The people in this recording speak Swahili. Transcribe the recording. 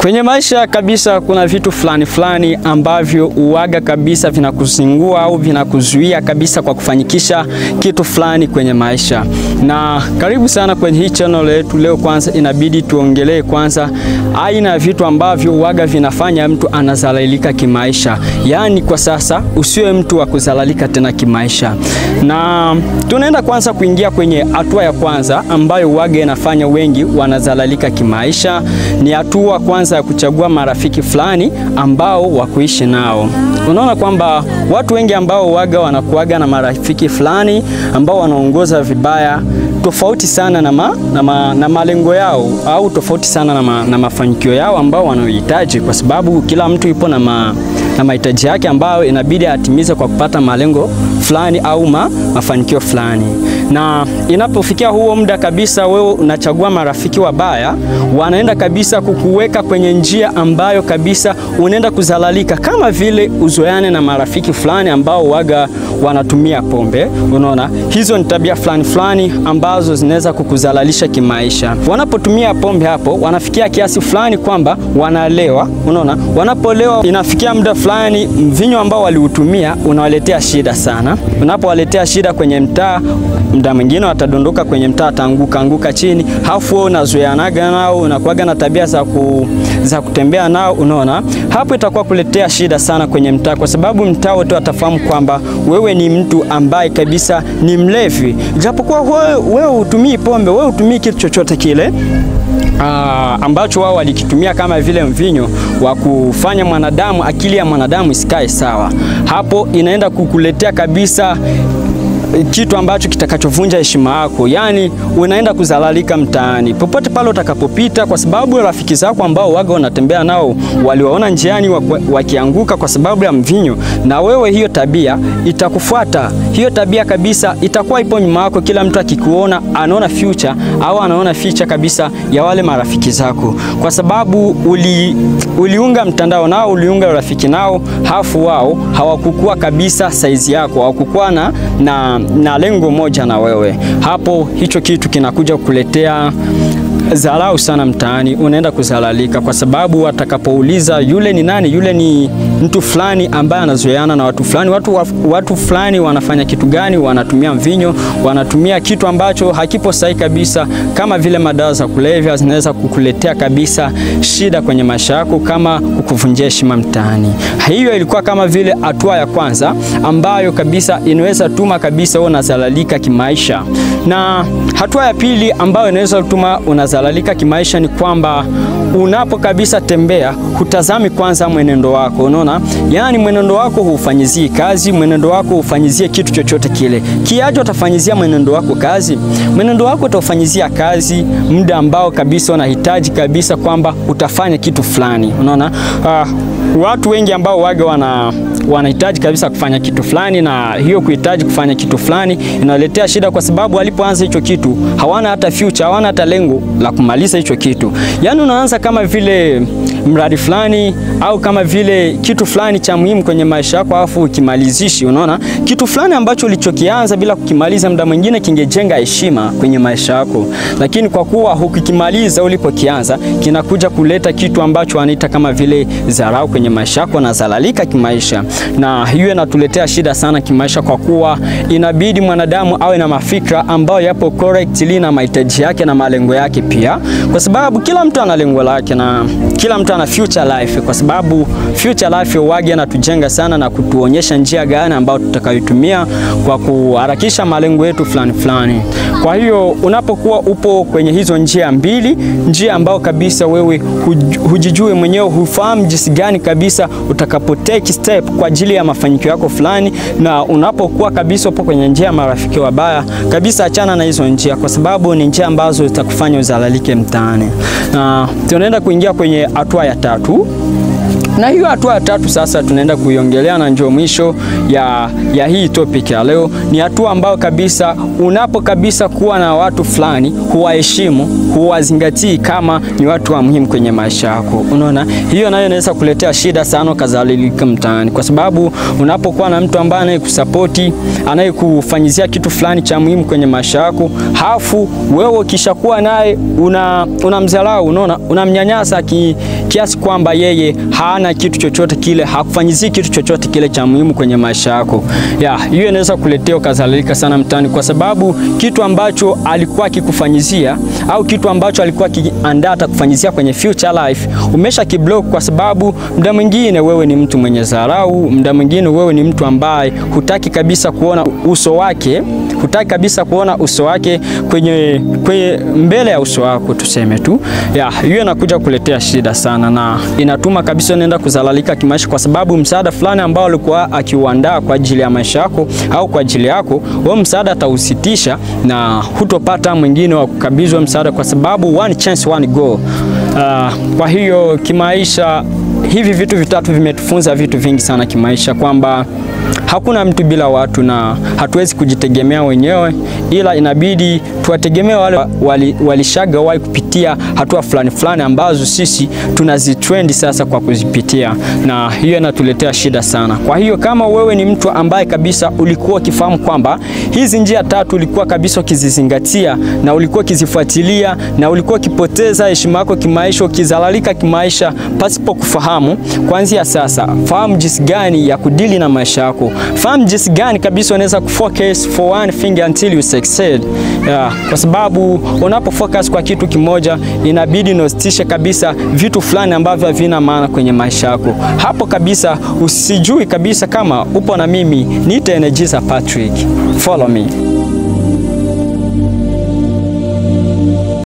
Kwenye maisha kabisa kuna vitu fulani ambavyo uwaga kabisa vinakuzingua au vinakuzuia kabisa kwa kufanyikisha kitu fulani kwenye maisha. Na karibu sana kwenye hii channel yetu. Leo kwanza inabidi tuongelee kwanza aina ya vitu ambavyo uwaga vinafanya mtu anazalalika kimaisha. Yaani kwa sasa usiwe mtu wa kuzalalika tena kimaisha. Na tunaenda kwanza kuingia kwenye hatua ya kwanza ambayo uwaga inafanya wengi wanazalalika kimaisha. Ni hatua kwanza ya kuchagua marafiki fulani ambao wakuishi nao. Unaona kwamba watu wengi ambao waga wanakuaga na marafiki fulani ambao wanaongoza vibaya, tofauti sana na malengo yao, au tofauti sana na mafanikio yao ambao wanaohitaji, kwa sababu kila mtu yupo na mahitaji yake ambayo inabidi atimize kwa kupata malengo fulani au mafanikio fulani. Na inapofikia huo muda kabisa wewe unachagua marafiki wabaya, wanaenda kabisa kukuweka kwenye njia ambayo kabisa unaenda kuzalalika, kama vile uzoeane na marafiki fulani ambao waga wanatumia pombe. Unaona, hizo ni tabia fulani ambazo zinaweza kukuzalalisha kimaisha. Wanapotumia pombe hapo, wanafikia kiasi fulani kwamba wanalewa. Unaona, wanapolewa inafikia muda fulani mvinyo ambao waliutumia unawaletea shida sana. Unapowaletea shida kwenye mtaa, muda mwingine watadondoka kwenye mtaa, anguka chini. Hafu wewe unazoeanaga nao, unakuaga na tabia za kutembea nao. Unaona, hapo itakuwa kuletea shida sana kwenye mtaa, kwa sababu mtaa wote watafahamu kwamba wewe ni mtu ambaye kabisa ni mlevi. Japokuwa wewe hutumii pombe, wewe hutumii kitu chochote kile ambacho wao walikitumia kama vile mvinyo wa kufanya mwanadamu, akili ya mwanadamu isikae sawa. Hapo inaenda kukuletea kabisa kitu ambacho kitakachovunja heshima yako. Yani unaenda kuzalalika mtaani popote pale utakapopita, kwa sababu rafiki zako ambao waga wanatembea nao waliwaona njiani wakianguka kwa sababu ya mvinyo, na wewe hiyo tabia itakufuata. Hiyo tabia kabisa itakuwa ipo nyuma yako. Kila mtu akikuona anaona future au anaona feature kabisa ya wale marafiki zako, kwa sababu uliunga mtandao nao, uliunga rafiki nao, hafu wao hawakukua kabisa size yako, hawakukua na lengo moja na wewe. Hapo hicho kitu kinakuja kukuletea dharau sana mtaani. Unaenda kuzalalika kwa sababu watakapouliza yule ni nani, yule ni mtu fulani ambaye anazoeana na watu fulani. Watu fulani wanafanya kitu gani? Wanatumia mvinyo, wanatumia kitu ambacho hakipo sahihi kabisa, kama vile madawa za kulevya. Zinaweza kukuletea kabisa shida kwenye maisha yako, kama kukuvunjia heshima mtaani. Hiyo ilikuwa kama vile hatua ya kwanza ambayo kabisa inaweza tuma kabisa unazalalika kimaisha. Na hatua ya pili ambayo inaweza tuma unazalalika kimaisha ni kwamba unapo kabisa tembea, hutazami kwanza mwenendo wako. Unaona, yani mwenendo wako hufanyizii kazi, mwenendo wako hufanyizie kitu chochote kile. Kiaje utafanyizia mwenendo wako kazi? Mwenendo wako utafanyizia kazi muda ambao kabisa unahitaji kabisa kwamba utafanya kitu fulani. Unaona, watu wengi ambao waga wanahitaji kabisa kufanya kitu fulani, na hiyo kuhitaji kufanya kitu fulani inaletea shida, kwa sababu walipoanza hicho kitu hawana hata future, hawana hata lengo la kumaliza hicho kitu. Yani unaanza kama vile mradi fulani au kama vile kitu fulani cha muhimu kwenye maisha yako, afu ukimalizishi. Unaona, kitu fulani ambacho ulichokianza bila kukimaliza, muda mwingine kingejenga heshima kwenye maisha yako, lakini kwa kuwa hukikimaliza ulipokianza, kinakuja kuleta kitu ambacho wanaita kama vile dharau kwenye maisha yako na zalalika kimaisha. Na hiyo inatuletea shida sana kimaisha, kwa kuwa inabidi mwanadamu awe na mafikra ambayo yapo correctly na mahitaji yake na malengo yake pia, kwa sababu kila mtu ana lengo lake na kila mtu ana future life, kwa sababu future life wage anatujenga sana na kutuonyesha njia gani ambayo tutakayotumia kwa kuharakisha malengo yetu fulani. Kwa hiyo unapokuwa upo kwenye hizo njia mbili, njia ambao kabisa wewe hujijui mwenyewe, hufahamu jinsi gani kabisa utakapotake step kwa ajili ya mafanikio yako fulani, na unapokuwa kabisa upo kwenye njia marafiki wabaya kabisa, achana na hizo njia, kwa sababu ni njia ambazo zitakufanya uzalalike mtaani. Na tunaenda kuingia kwenye hatua ya tatu. Na hiyo hatua ya tatu sasa tunaenda kuiongelea, na njoo mwisho ya hii topic ya leo. Ni hatua ambayo kabisa unapo kabisa kuwa na watu fulani, huwaheshimu, huwazingatii kama ni watu wa muhimu kwenye maisha yako. Unaona, hiyo nayo inaweza kuletea shida sana kadhalika mtaani, kwa sababu unapokuwa na mtu ambaye anayekusapoti, anayekufanyizia kitu fulani cha muhimu kwenye maisha yako, hafu wewe kishakuwa naye unamdharau, unaona, unamnyanyasa kiasi kwamba yeye hana kitu chochote kile, hakufanyizii kitu chochote kile cha muhimu kwenye maisha yako. Hiyo inaweza kuletea kadhalika sana mtaani, kwa sababu kitu ambacho alikuwa akikufanyizia au kitu ambacho alikuwa akiandaa atakufanyizia kwenye future life umesha kiblock, kwa sababu muda mwingine wewe ni mtu mwenye dharau, muda mwingine wewe ni mtu ambaye hutaki kabisa kuona uso wake, kwenye mbele ya uso wako, tuseme tu. Hiyo inakuja kuletea shida sana na inatuma kabisa unaenda kuzalalika kimaisha, kwa sababu msaada fulani ambao alikuwa akiuandaa kwa ajili ya maisha yako au kwa ajili yako, huo msaada atausitisha na hutopata mwingine wa kukabidhiwa msaada, kwa sababu one chance one go. Kwa hiyo kimaisha hivi vitu vitatu vimetufunza vitu vingi sana kimaisha, kwamba hakuna mtu bila watu na hatuwezi kujitegemea wenyewe, ila inabidi tuwategemee wale walishagawahi kupitia hatua fulani ambazo sisi tunazitrend sasa kwa kuzipitia, na hiyo inatuletea shida sana. Kwa hiyo kama wewe ni mtu ambaye kabisa ulikuwa ukifahamu kwamba hizi njia tatu ulikuwa kabisa ukizizingatia na ulikuwa ukizifuatilia na ulikuwa ukipoteza heshima yako kimaisha, ukizalalika kimaisha pasipo kufahamu, kuanzia sasa fahamu jinsi gani ya kudili na maisha yako. Fahamu jinsi gani kabisa unaweza kufocus for one thing until you succeed. Kwa sababu unapofocus kwa kitu kimoja inabidi unasitishe kabisa vitu fulani ambavyo havina maana kwenye maisha yako. Hapo kabisa usijui kabisa kama upo na mimi. Niite Energizer Patrick. Follow me.